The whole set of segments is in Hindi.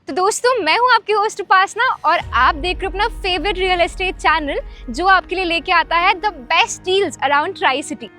तो दोस्तों मैं हूं आपकी होस्ट उपासना और आप देख रहे हो अपना फेवरेट रियल एस्टेट चैनल जो आपके लिए लेके आता है the best deals around tri city.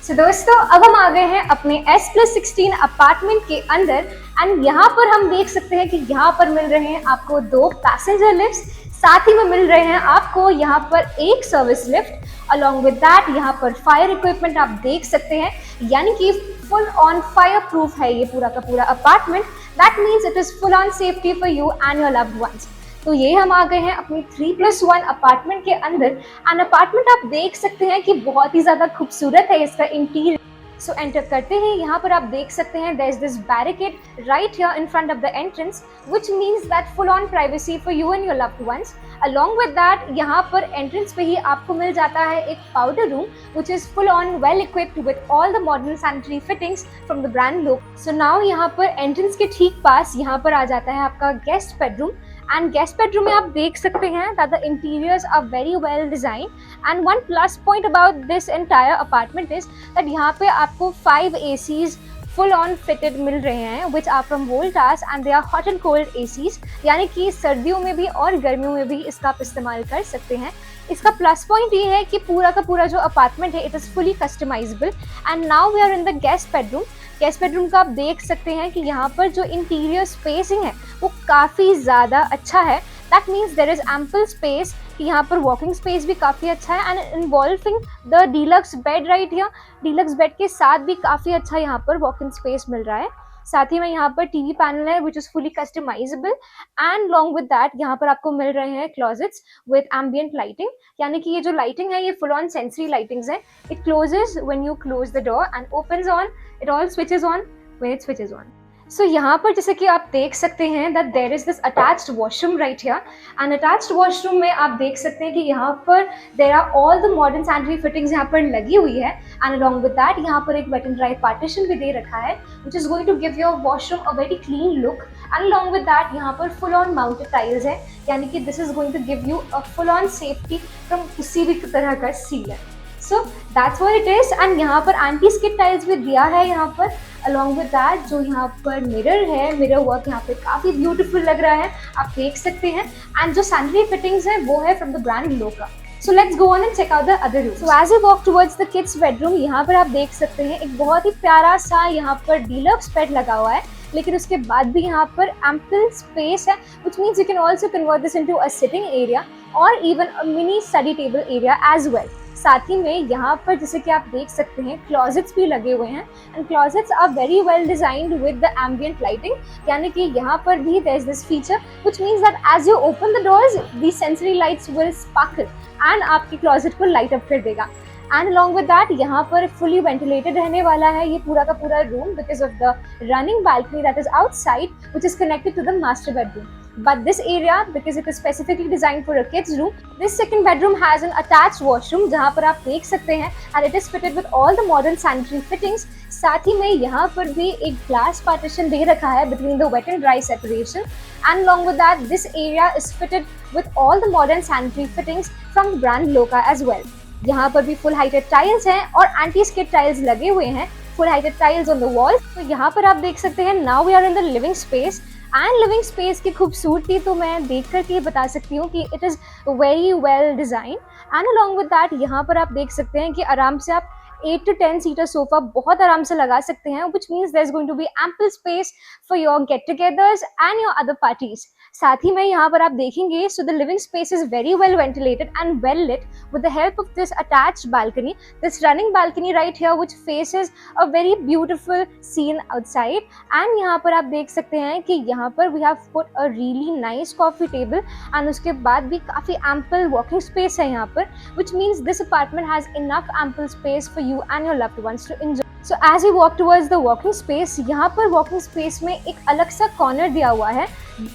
So, दोस्तों अब हम आ गए हैं अपने S+16 अपार्टमेंट के अंदर एंड यहाँ पर हम देख सकते हैं कि यहाँ पर मिल रहे हैं आपको 2 पैसेंजर लिफ्ट्स, साथ ही में मिल रहे हैं आपको यहाँ पर एक service lift. Along with that यहाँ पर फायर इक्विपमेंट आप देख सकते हैं, यानी कि फुल ऑन फायर प्रूफ है ये पूरा का पूरा apartment. That means it is full on safety for you and your loved once. तो ये हम आ गए हैं अपनी 3+1 अपार्टमेंट के अंदर एंड अपार्टमेंट आप देख सकते हैं कि बहुत ही ज्यादा खूबसूरत है इसका इंटीरियर। सो एंटर करते ही यहाँ पर आप देख सकते हैं there is this barricade right here in front of the entrance which means that full on privacy for you and your loved ones. Along with that यहाँ पर एंट्रेंस पे ही आपको मिल जाता है एक powder room which is full on well equipped with all the modern sanitary fittings from the brand look. So now यहाँ पर एंट्रेंस के ठीक पास यहाँ पर आ जाता है आपका guest bedroom and guest bedroom में आप देख सकते हैं that the interiors are very well designed and one plus point about this entire apartment is that यहाँ पे आपको 5 ACs full on fitted मिल रहे हैं which are from Voltas and they are hot and cold ACs, यानी कि सर्दियों में भी और गर्मियों में भी इसका आप इस्तेमाल कर सकते हैं। इसका प्लस पॉइंट ये है कि पूरा का पूरा जो अपार्टमेंट है it is fully customisable. And now we are in the guest bedroom. Guest bedroom का आप देख सकते हैं कि यहाँ पर जो इंटीरियर स्पेसिंग है वो काफ़ी ज़्यादा अच्छा है। That means there is ample space कि यहाँ पर वॉकिंग स्पेस भी काफ़ी अच्छा है and involving the deluxe bed right here. Deluxe bed के साथ भी काफ़ी अच्छा यहाँ पर वॉकिंग स्पेस मिल रहा है। साथ ही में यहाँ पर टीवी पैनल है which is fully customisable and long with that यहाँ पर आपको मिल रहे हैं क्लोजेट्स विद एम्बियंट लाइटिंग, यानी कि ये जो लाइटिंग है ये फुल ऑन सेंसरी लाइटिंग्स है। It closes when you close the door and opens on, it all switches on when it switches on. So यहाँ पर जैसे कि आप देख सकते हैं that there is this attached washroom right here and attached washroom में आप देख सकते हैं कि यहाँ पर there are all the modern sanitary fittings यहाँ पर लगी हुई है एंड अलॉन्ग विद दैट यहाँ पर एक वेट एंड ड्राई पार्टीशन भी दे रखा है which is going to give your washroom a very clean look and along with that यहाँ पर फुल ऑन माउंटेड टाइल्स है, यानी कि this is going to give you a full on safety from किसी भी तरह का सीलर। So that's what it is and यहाँ पर एंटी स्किड टाइल्स भी दिया है यहाँ पर। अलॉन्ग विद दैट जो यहाँ पर मिरर है, मिरर वर्क यहाँ पे काफ़ी ब्यूटीफुल लग रहा है, आप देख सकते हैं। एंड जो सैनिटरी फिटिंग्स है वो है फ्रॉम द ब्रांड लोका। So let's go on and check out the other rooms. So as you walk towards the kids bedroom, यहाँ पर आप देख सकते हैं एक बहुत ही प्यारा सा यहाँ पर डीलक्स बेड लगा हुआ है, लेकिन उसके बाद भी यहाँ पर ample space है which means you can also convert this into a sitting area or even a mini study table area as well. साथ ही में यहाँ पर जैसे कि आप देख सकते हैं क्लोजेट्स भी लगे हुए हैं and closets are very well designed with the ambient lighting, यानी कि यहाँ पर भी there is this feature which means that as you open the doors the sensory lights will sparkle and आपकी क्लोजेट को लाइट अप कर देगा। एंड अलॉन्ग विद दैट यहाँ पर फुली वेंटिलेटेड रहने वाला है ये पूरा का पूरा room because of the running balcony that is outside which is connected to the master bedroom. But this area, because it is specifically designed for a kids room, this second bedroom has an attached washroom जहाँ पर आप देख सकते हैं and it is fitted with all the modern sanitary fittings। साथ ही में यहाँ पर भी एक glass partition दे रखा है between the wet and dry separation and along with that this area is fitted with all the modern sanitary fittings from brand Loka as well। यहाँ पर भी full heighted tiles हैं और anti skid tiles लगे हुए हैं, full heighted tiles on the walls। तो यहाँ पर आप देख सकते हैं now we are in the living space and living space की खूबसूरती तो मैं देख करके बता सकती हूँ कि it is very well design and along with that यहाँ पर आप देख सकते हैं कि आराम से आप 8 to 10 सीटर सोफा बहुत आराम से लगा सकते हैं which means there is going to be ample space for your get-togethers and your other parties। साथ ही में यहाँ पर आप देखेंगे so the living space is very well ventilated and well lit with the help of this attached balcony, this running balcony right here which faces a very beautiful scene outside। and यहाँ पर आप देख सकते हैं कि यहाँ पर we have put a really nice coffee table and उसके बाद भी काफ़ी ample walking space है यहाँ पर which means this apartment has enough ample space for you and your loved ones to enjoy। So as we walk towards the walking space, यहाँ पर walking space में एक अलग सा corner दिया हुआ है।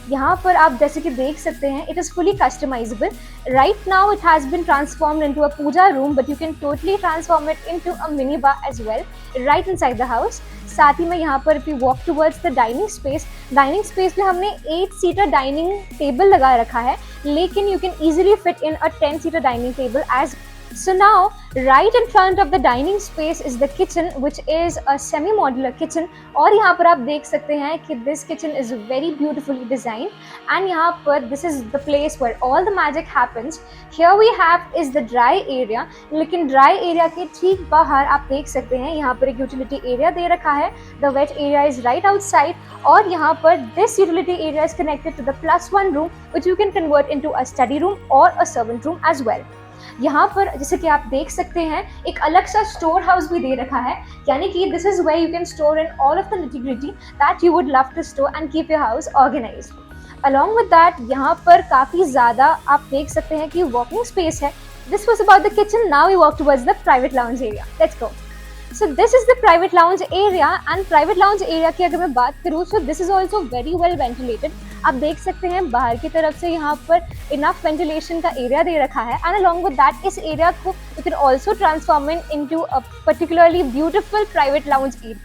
यहाँ पर आप जैसे कि देख सकते हैं it is fully customizable। Right now it has been transformed into a puja room but you can totally transform it into a mini bar as well। Right inside the house. साथ ही में यहाँ पर भी walk towards the dining space में हमने 8 सीटर डाइनिंग टेबल लगा रखा है, लेकिन you can easily fit in a 10 seater dining table as. So now, right in front of the dining space is the kitchen, which is a semi-modular kitchen. और यहाँ पर आप देख सकते हैं कि this kitchen is very beautifully designed, and यहाँ पर this is the place where all the magic happens. Here we have is the dry area, लेकिन dry area के ठीक बाहर आप देख सकते हैं यहाँ पर एक utility area दे रखा है. The wet area is right outside, और यहाँ पर this utility area is connected to the +1 room, which you can convert into a study room or a servant room as well. यहाँ पर जैसे कि आप देख सकते हैं एक अलग सा स्टोर हाउस भी दे रखा है, यानी कि this is where you can store in all of the nitty gritty that you would love to store and keep your house organised. Along with that यहाँ पर काफ़ी ज़्यादा आप देख सकते हैं कि वॉकिंग स्पेस है। This was about the kitchen, now we walk towards the private lounge area. Let's go. So this is the private lounge area, and private lounge area की अगर मैं बात करूँ so this is also very well ventilated. आप देख सकते हैं बाहर की तरफ से यहाँ पर enough ventilation का area दे रखा है, and along with that इस area को you can also transform into a particularly beautiful private lounge area.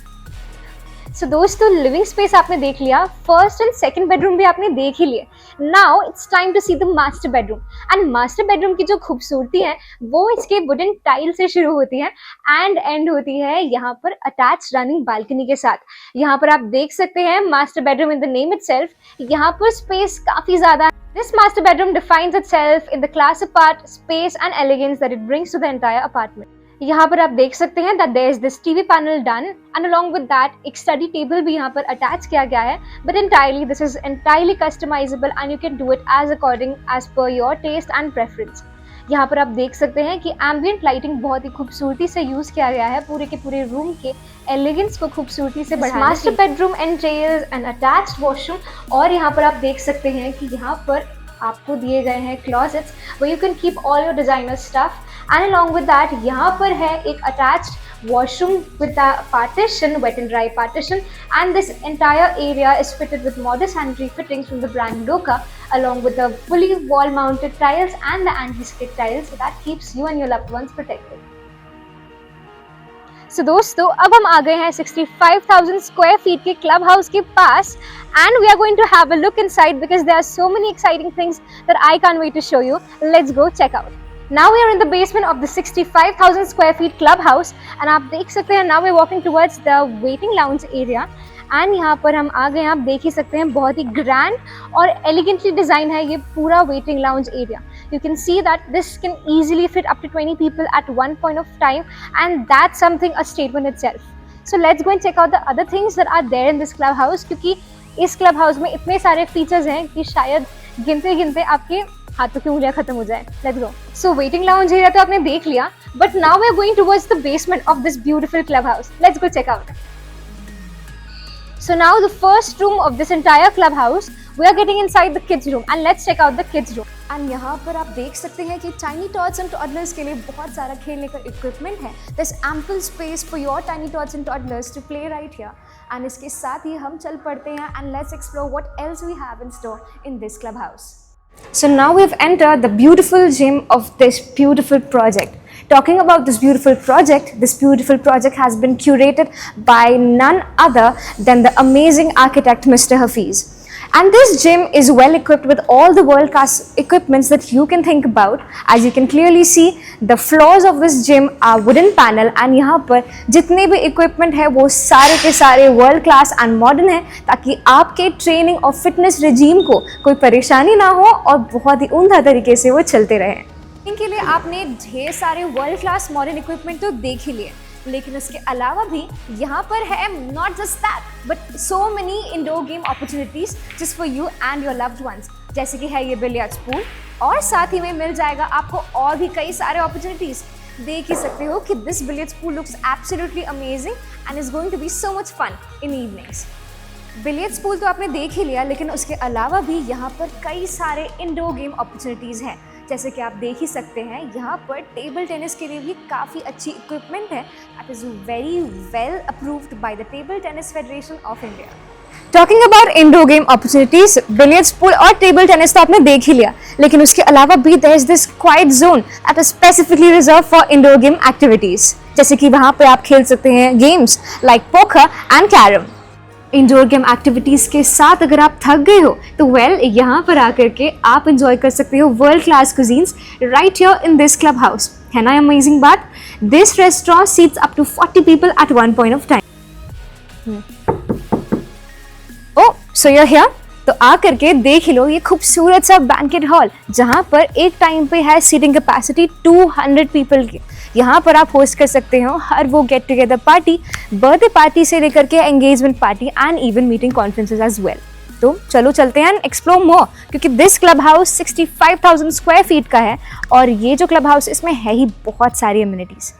So दोस्तों, लिविंग स्पेस आपने देख लिया, फर्स्ट एंड सेकंड बेडरूम भी आपने देख ही लिए। Now it's time to see the master bedroom, and master bedroom की जो खूबसूरती है वो इसके वुडन टाइल से शुरू होती है एंड एंड होती है यहाँ पर अटैच रनिंग बालकनी के साथ। यहाँ पर आप देख सकते हैं master bedroom in the name itself, यहाँ पर स्पेस काफी ज्यादा है। This master bedroom defines itself in the class apart space and elegance that it brings to the entire apartment. यहाँ पर आप देख सकते हैं that there is this TV panel done, and along with that एक study table भी यहाँ पर attach किया गया है, but entirely this is entirely customizable and you can do it as per your taste and preference. यहाँ पर आप देख सकते हैं कि ambient lighting बहुत ही खूबसूरती से यूज किया गया है, पूरे के पूरे रूम के एलिगेंस को खूबसूरती से बढ़ाने। Master bedroom entails an attached washroom, और यहाँ पर आप देख सकते हैं कि यहाँ पर आपको दिए गए हैं closets where you can keep all your designer stuff, and along with that यहाँ पर है एक attached washroom with a partition, wet and dry partition, and this entire area is fitted with modern sanitary fittings from the brand Loka, along with the fully wall mounted tiles and the anti-skid tiles that keeps you and your loved ones protected. So दोस्तों, अब हम आ गए हैं 65,000 स्क्वायर फीट के क्लब हाउस के पास, and we are going to have a look inside because there are so many exciting things that I can't wait to show you. Let's go check out. Now we are in the basement of the 65,000 square feet clubhouse, and आप देख सकते हैं now we are walking towards the waiting lounge area, and यहाँ पर हम आ गए हैं, आप देख ही सकते हैं बहुत ही ग्रैंड और एलिगेंटली डिजाइन है ये पूरा waiting lounge area. You can see that this can easily fit up to 20 people at one point of time, and that's something a statement itself. So let's go and check out the other things that are there in this clubhouse, क्योंकि इस क्लब हाउस में इतने सारे फीचर्स हैं कि शायद गिनते गिनते आपके हाथों की उंगलियां खत्म हो जाए। Let's go. So waiting lounge area तो आपने देख लिया, but now we are going towards the basement of this beautiful club house. Let's go check out. So now the first room of this entire clubhouse, we are getting inside the kids room, and let's check out the kids room. And यहाँ पर आप देख सकते हैं कि tiny tots and toddlers के लिए बहुत सारा खेलने का equipment है। There's ample space for your tiny tots and toddlers to play right here. And इसके साथ ही हम चल पड़ते हैं and let's explore what else we have in store in this clubhouse. So now we've entered the beautiful gym of this beautiful project. Talking about this beautiful project has been curated by none other than the amazing architect Mr. Hafiz. And this gym is well equipped with all the world class equipments that you can think about. As you can clearly see, the floors of this gym are wooden panel, and यहाँ पर जितने भी equipment है वो सारे के सारे world class and modern है, ताकि आपके training और fitness regime को कोई परेशानी ना हो और बहुत ही उम्दा तरीके से वो चलते रहें। इनके लिए आपने ढेर सारे वर्ल्ड क्लास मॉडर्न इक्विपमेंट तो देख ही लिए, लेकिन उसके अलावा भी यहाँ पर है not just that but so many indoor game opportunities just for you and your loved once, जैसे कि है ये बिलियर्ड्स पूल, और साथ ही में मिल जाएगा आपको और भी कई सारे अपॉर्चुनिटीज। देख ही सकते हो कि this billiards pool looks absolutely amazing and is going to be so much fun in evenings. Billiards pool तो आपने देख ही लिया, लेकिन उसके अलावा भी यहाँ पर कई सारे इंडोर गेम अपॉर्चुनिटीज़ हैं, जैसे कि आप देख ही सकते हैं यहाँ पर टेबल टेनिस के लिए भी काफ़ी अच्छी इक्विपमेंट है that is very well approved by the Table Tennis Federation of India. Talking about indoor game opportunities, billiards pool और टेबल टेनिस तो आपने देख ही लिया, लेकिन उसके अलावा भी there is this quiet zone that is specifically reserve for indoor game activities. जैसे कि वहाँ पे आप खेल सकते हैं games like poker and carrom. Indoor game activities के साथ अगर आप थक गए हो तो यहाँ पर आकर के आप इंजॉय कर सकते हो world class cuisines right here in this club house. है ना अमेजिंग बात? This restaurant seats up to 40 people at one point of time. Oh so you are here, तो आ करके देख लो ये खूबसूरत सा बैंकेट हॉल जहाँ पर एक टाइम पे है सीटिंग कैपेसिटी 200 पीपल की। यहाँ पर आप होस्ट कर सकते हो हर वो get together party, birthday party से लेकर के engagement party and even meeting conferences as well. तो चलो चलते हैं एक्सप्लोर मोर, क्योंकि this club house 65,000 square feet का है और ये जो क्लब हाउस इसमें है ही बहुत सारी एमिनिटीज।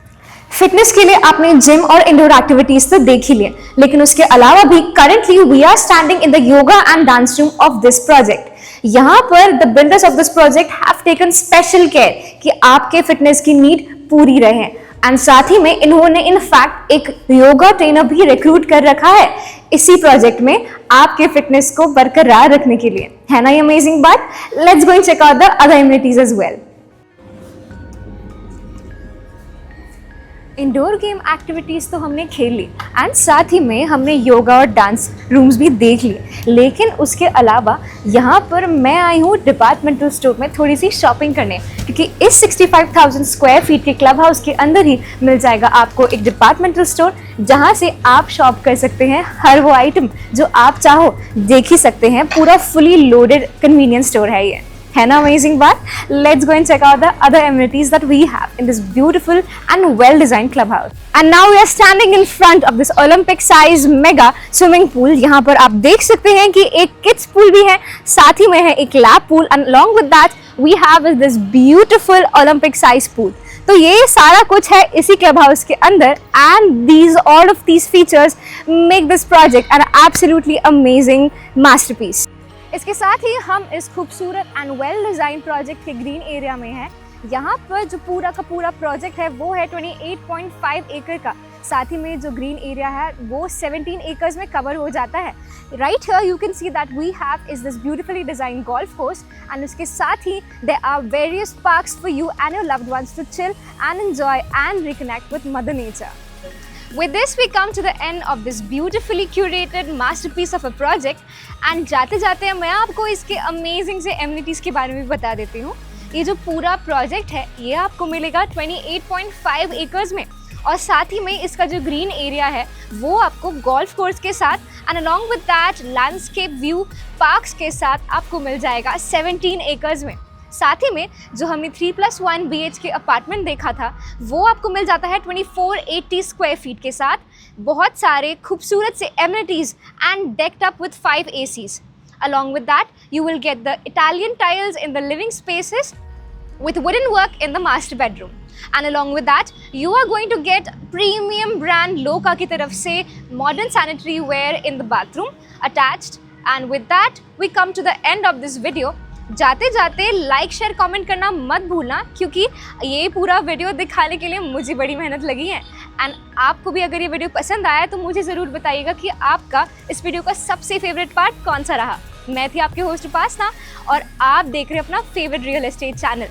फिटनेस के लिए आपने जिम और इंडोर एक्टिविटीज तो देख ही लिए, लेकिन उसके अलावा भी currently we are standing in the yoga and dance room of this project. यहाँ पर the builders of this project have taken special care कि आपके फिटनेस की नीड पूरी रहे एंड साथ ही में इन्होंने इनफैक्ट एक योगा ट्रेनर भी रिक्रूट कर रखा है इसी प्रोजेक्ट में आपके फिटनेस को बरकरार रखने के लिए। है ना ये अमेजिंग बात? Let's go and check out the other amenities as well. Indoor game activities तो हमने खेल ली एंड साथ ही में हमने योगा और डांस रूम्स भी देख लिए, लेकिन उसके अलावा यहाँ पर मैं आई हूँ डिपार्टमेंटल स्टोर में थोड़ी सी शॉपिंग करने, क्योंकि इस 65,000 स्क्वायर फीट के क्लब हाउस के अंदर ही मिल जाएगा आपको एक डिपार्टमेंटल स्टोर जहाँ से आप शॉप कर सकते हैं हर वो आइटम जो आप चाहो देख ही सकते हैं। पूरा फुली लोडेड कन्वीनियंस स्टोर है ये। है ना अमेजिंग बात? Let's go and check out the other amenities that we have in this beautiful and well-designed clubhouse. And now we are standing in front of this Olympic-size mega swimming pool. यहाँ पर आप देख सकते हैं कि एक kids pool भी है, साथ ही में है एक lap pool, and along with that we have this beautiful Olympic-size pool. तो ये सारा कुछ है इसी क्लब हाउस के अंदर and all of these features make this project an absolutely amazing masterpiece. इसके साथ ही हम इस खूबसूरत एंड वेल डिजाइन प्रोजेक्ट के ग्रीन एरिया में हैं। यहाँ पर जो पूरा का पूरा प्रोजेक्ट है वो है 28.5 एकड़ का, साथ ही में जो ग्रीन एरिया है वो 17 एकर्स में कवर हो जाता है। Right here you can see that we have is this beautifully design golf course and उसके साथ ही there are various parks for you and your loved ones to chill and enjoy and reconnect with mother nature. With this we come to the end of this beautifully curated masterpiece of a project and जाते जाते मैं आपको इसके amazing से amenities के बारे में बता देती हूँ। ये जो पूरा प्रोजेक्ट है ये आपको मिलेगा 28.5 एकर्स में और साथ ही में इसका जो ग्रीन एरिया है वो आपको गोल्फ कोर्स के साथ and along with that landscape view parks के साथ आपको मिल जाएगा 17 एकर्स में। साथ ही में जो हमने 3+1 BHK अपार्टमेंट देखा था वो आपको मिल जाता है 2480 स्क्वायर फीट के साथ, बहुत सारे खूबसूरत से amenities and decked up with 5 ACs. Along with that, you will get the Italian tiles in the living spaces with wooden work in the master bedroom. And along with that, you are going to get premium brand Loka की तरफ से modern sanitary ware in the bathroom attached. And with that, we come to the end of this video. जाते जाते लाइक शेयर कमेंट करना मत भूलना, क्योंकि ये पूरा वीडियो दिखाने के लिए मुझे बड़ी मेहनत लगी है एंड आपको भी अगर ये वीडियो पसंद आया तो मुझे ज़रूर बताइएगा कि आपका इस वीडियो का सबसे फेवरेट पार्ट कौन सा रहा। मैं थी आपके होस्ट उपासना और आप देख रहे हैं अपना फेवरेट रियल एस्टेट चैनल।